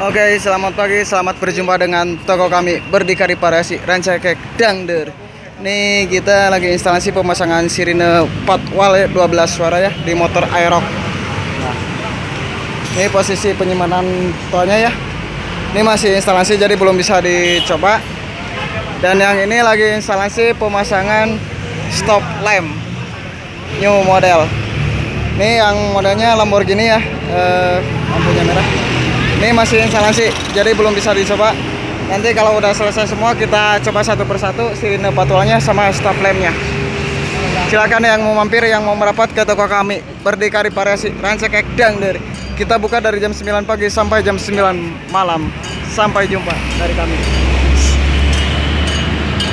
Oke, selamat pagi, selamat berjumpa dengan toko kami Berdikari Parasi Rancakek Dangder. Nih kita lagi instalasi pemasangan sirine 4 wall 12 suara ya di motor Aerox. Nah, ini posisi penyimpanan tolnya ya. Ini masih instalasi jadi belum bisa dicoba. Dan yang ini lagi instalasi pemasangan stop lamp new model. Ini yang modelnya Lamborghini ya, lampunya merah. Ini masih instalasi, jadi belum bisa dicoba. Nanti kalau udah selesai semua kita coba satu persatu sirine patwalnya sama stop lampnya. Silakan yang mau mampir, yang mau merapat ke toko kami Berdikari Parasi Rancakek Dangder. Kita buka dari jam 9 pagi sampai jam 9 malam. Sampai jumpa dari kami.